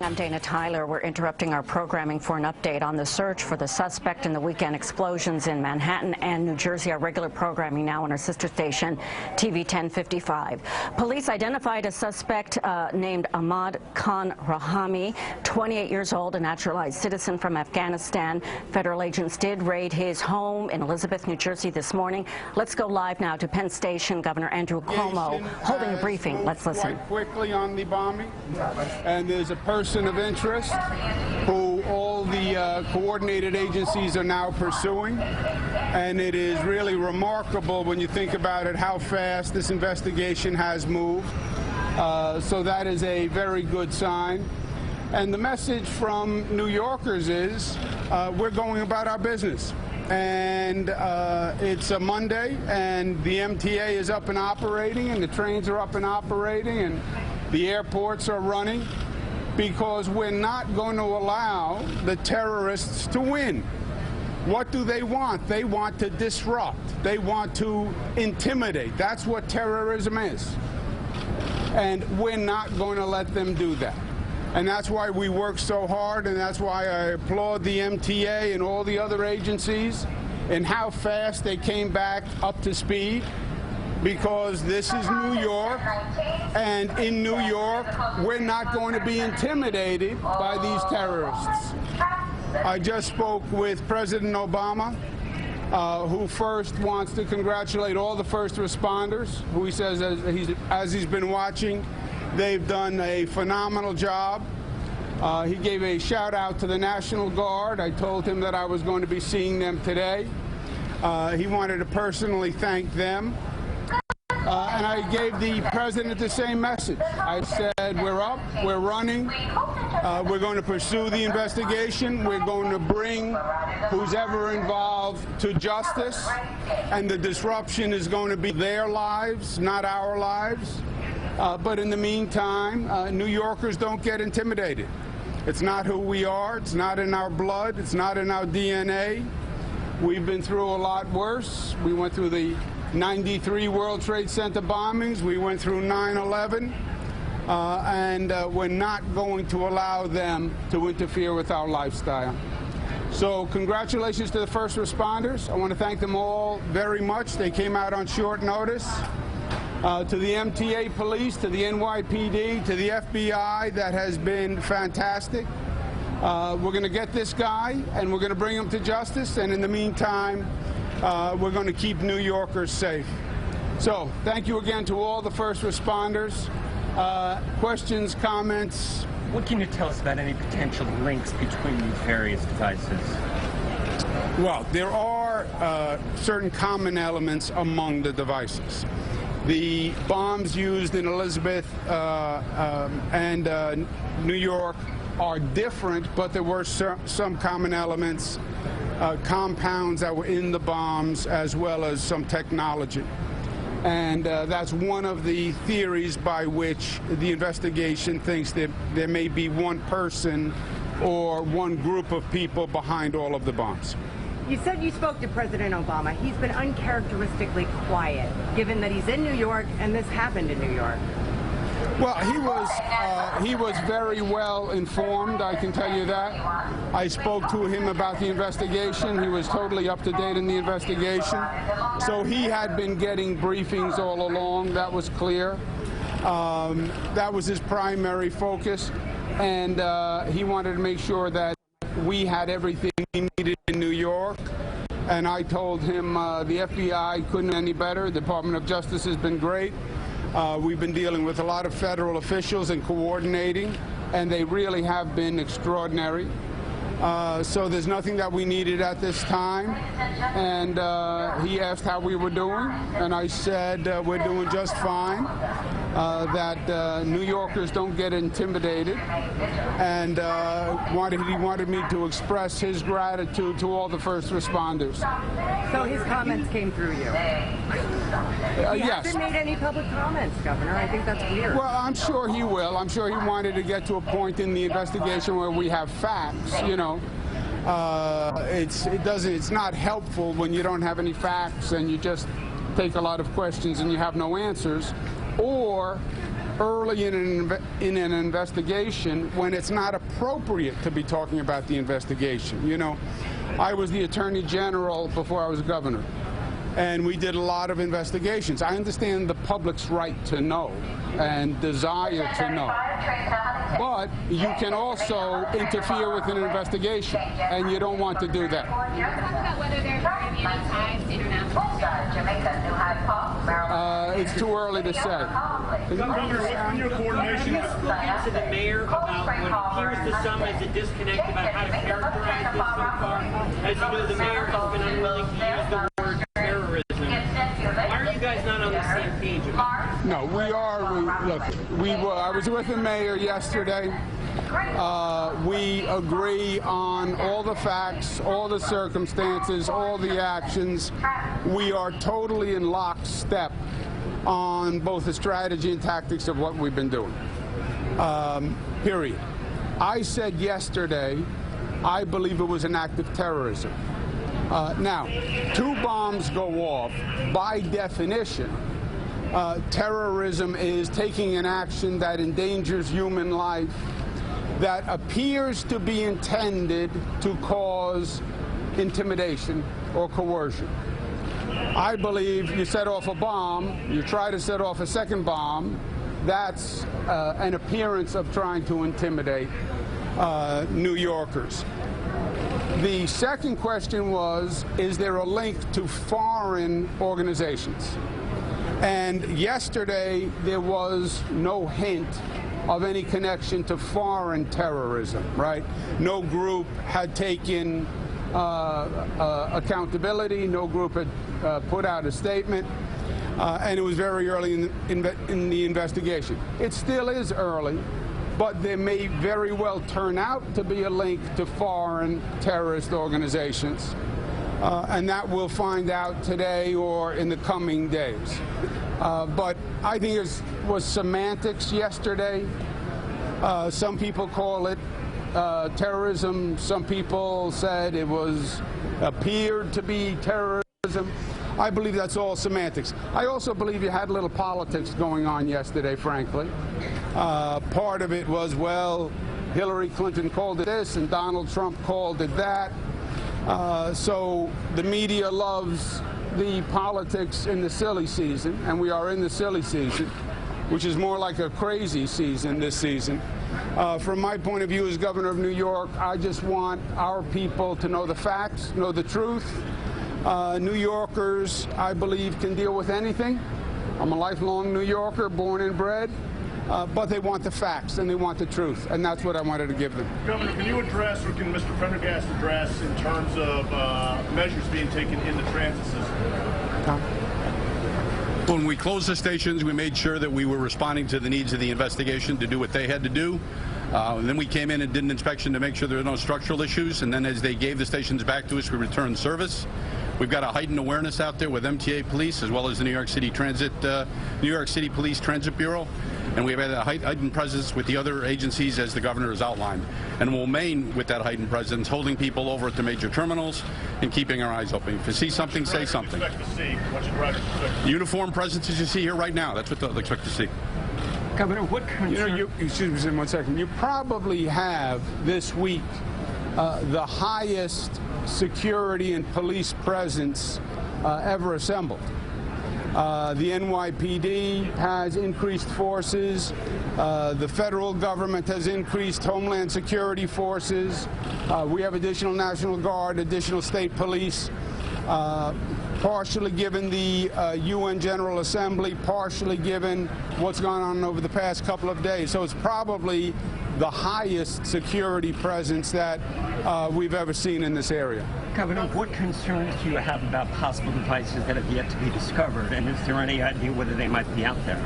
I'm Dana Tyler. We're interrupting our programming for an update on the search for the suspect in the weekend explosions in Manhattan and New Jersey. Our regular programming now on our sister station, TV 1055. Police identified a suspect named Ahmad Khan Rahami, 28 years old, a naturalized citizen from Afghanistan. Federal agents did raid his home in Elizabeth, New Jersey this morning. Let's go live now to Penn Station. Governor Andrew Cuomo holding a briefing. Let's listen. Quite quickly on the bombing, and there's a person of interest who all the coordinated agencies are now pursuing, and it is really remarkable when you think about it how fast this investigation has moved. So that is a very good sign. And the message from New Yorkers is we're going about our business. And it's a Monday, and the MTA is up and operating, and the trains are up and operating, and the airports are running, because we're not going to allow the terrorists to win. What do they want? They want to disrupt. They want to intimidate. That's what terrorism is. And we're not going to let them do that. And that's why we work so hard, and that's why I applaud the MTA and all the other agencies and how fast they came back up to speed, because this is New York, and in New York, we're not going to be intimidated by these terrorists. I just spoke with President Obama, who first wants to congratulate all the first responders, who he says, as he's been watching, they've done a phenomenal job. He gave a shout out to the National Guard. I told him that I was going to be seeing them today. He wanted to personally thank them. And I gave the president the same message. I said, we're up, we're running, we're going to pursue the investigation, we're going to bring who's ever involved to justice, and the disruption is going to be their lives, not our lives. But in the meantime, New Yorkers don't get intimidated. It's not who we are, it's not in our blood, it's not in our DNA. We've been through a lot worse. We went through the 93 World Trade Center bombings. We went through 9/11, and we're not going to allow them to interfere with our lifestyle. So congratulations to the first responders. I want to thank them all very much. They came out on short notice. To the MTA police, to the NYPD, to the FBI, that has been fantastic. We're going to get this guy, and we're going to bring him to justice, and in the meantime, we're going to keep New Yorkers safe. So thank you again to all the first responders. Questions, comments? What can you tell us about any potential links between these various devices? Well, there are certain common elements among the devices. The bombs used in Elizabeth and New York are different, but there were some common elements. Compounds that were in the bombs, as well as some technology. And that's one of the theories by which the investigation thinks that there may be one person or one group of people behind all of the bombs. You said you spoke to President Obama. He's been uncharacteristically quiet, given that he's in New York and this happened in New York. Well, he was very well informed, I can tell you that. I spoke to him about the investigation. He was totally up to date in the investigation. So he had been getting briefings all along. That was clear. That was his primary focus. And he wanted to make sure that we had everything we needed in New York. And I told him the FBI couldn't any better. The Department of Justice has been great. We've been dealing with a lot of federal officials and coordinating, and they really have been extraordinary. So there's nothing that we needed at this time. And he asked how we were doing, and I said we're doing just fine, that New Yorkers don't get intimidated, and he wanted me to express his gratitude to all the first responders. So his comments came through you? He yes. hasn't made any public comments, Governor. I think that's weird. Well, I'm sure he will. I'm sure he wanted to get to a point in the investigation where we have facts, you know. It's not helpful when you don't have any facts and you just take a lot of questions and you have no answers, or early in an investigation when it's not appropriate to be talking about the investigation. You know, I was the Attorney General before I was governor, and we did a lot of investigations. I understand the public's right to know and desire to know. But you can also interfere with an investigation, and you don't want to do that. Can you talk about whether there are going to be any ties to international? It's too early to say. Governor, what's been your coordination? Have you spoken to the mayor about what appears to some as a disconnect about how to characterize this so far? As you know, the mayor has been unwilling to use the word terrorism. Why are you guys not on the same page about it? No, we are. I was with the mayor yesterday. We agree on all the facts, all the circumstances, all the actions. We are totally in lockstep on both the strategy and tactics of what we've been doing. Period. I said yesterday, I believe it was an act of terrorism. Now, 2 bombs go off. By definition, terrorism is taking an action that endangers human life, that appears to be intended to cause intimidation or coercion. I believe you set off a bomb, you try to set off a second bomb, that's an appearance of trying to intimidate New Yorkers. The second question was, is there a link to foreign organizations? And yesterday, there was no hint of any connection to foreign terrorism, right? No group had taken accountability, no group had put out a statement, and it was very early in the investigation. It still is early, but there may very well turn out to be a link to foreign terrorist organizations, and that we'll find out today or in the coming days. But I think it was semantics yesterday. Some people call it terrorism. Some people said it appeared to be terrorism. I believe that's all semantics. I also believe you had a little politics going on yesterday, frankly. Part of it was, well, Hillary Clinton called it this and Donald Trump called it that. So the media loves the politics in the silly season, and we are in the silly season, which is more like a crazy season this season. From my point of view as governor of New York, I just want our people to know the facts, know the truth. New Yorkers, I believe, can deal with anything. I'm a lifelong New Yorker, born and bred. But they want the facts and they want the truth, and that's what I wanted to give them. Governor, can you address, or can Mr. Prendergast address, in terms of measures being taken in the transit system? When we closed the stations, we made sure that we were responding to the needs of the investigation to do what they had to do. Then we came in and did an inspection to make sure there were no structural issues, and then as they gave the stations back to us, we returned service. We've got a heightened awareness out there with MTA Police as well as the New York City Police Transit Bureau, and we've had a heightened presence with the other agencies as the governor has outlined, and we'll remain with that heightened presence, holding people over at the major terminals and keeping our eyes open. If you see something, say something. Uniform presence as you see here right now. That's what they'll expect to see. Governor, what concern? Excuse me 1 second. You probably have this week the highest security and police presence ever assembled. The NYPD has increased forces. The federal government has increased Homeland Security forces. We have additional National Guard, additional state police, partially given the UN General Assembly, partially given what's gone on over the past couple of days. So it's probably the highest security presence that we've ever seen in this area. Governor, what concerns do you have about possible devices that have yet to be discovered, and is there any idea whether they might be out there?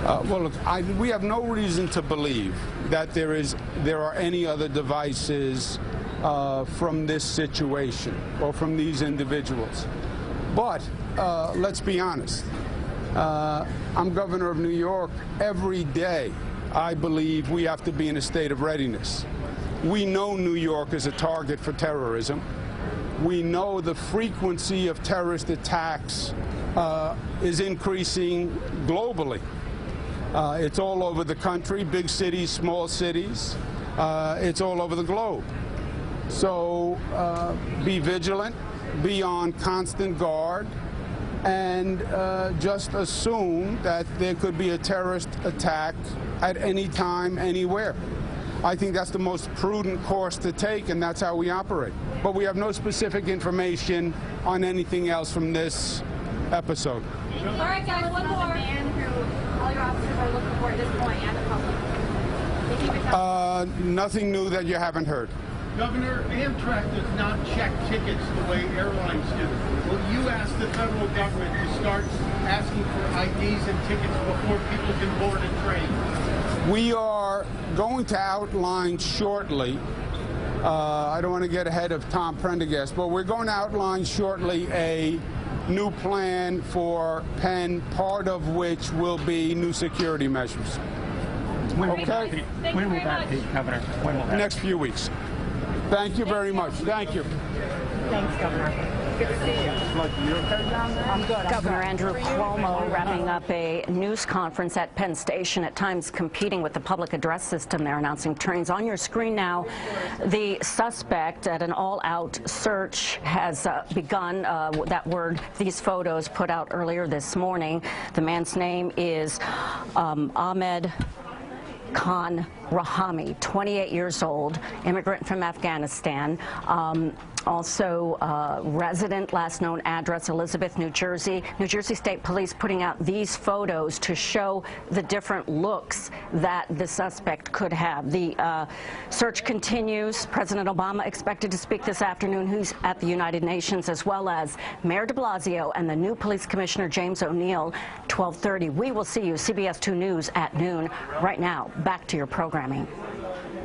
Well, look, we have no reason to believe that there are any other devices from this situation or from these individuals. But let's be honest. I'm governor of New York. Every day, I believe we have to be in a state of readiness. We know New York is a target for terrorism. We know the frequency of terrorist attacks is increasing globally. It's all over the country, big cities, small cities. It's all over the globe. So be vigilant, be on constant guard, and just assume that there could be a terrorist attack at any time, anywhere. I think that's the most prudent course to take, and that's how we operate. But we have no specific information on anything else from this episode. All right, guys, one more. The man who all your officers are looking for at this point and the public. Nothing new that you haven't heard. Governor, Amtrak does not check tickets the way airlines do. Will you ask the federal government to start asking for IDs and tickets before people can board a train? We are going to outline shortly, I don't want to get ahead of Tom Prendergast, but we're going to outline shortly a new plan for Penn, part of which will be new security measures. Okay? When will that be, Governor? When will that Next few weeks. Thank you very much. Thank you. Thanks, Governor. Good to see you. I'm good. Governor Andrew Cuomo wrapping up a news conference at Penn Station, at times competing with the public address system. They're announcing trains. On your screen now, the suspect at an all-out search has begun. That word, these photos put out earlier this morning. The man's name is Ahmed Khan Rahami, 28 years old, immigrant from Afghanistan. Also resident, last known address, Elizabeth, New Jersey. New Jersey State Police putting out these photos to show the different looks that the suspect could have. The search continues. President Obama expected to speak this afternoon. Who's at the United Nations, as well as Mayor de Blasio and the new police commissioner, James O'Neill, 12:30. We will see you, CBS 2 News, at noon. Right now, back to your programming.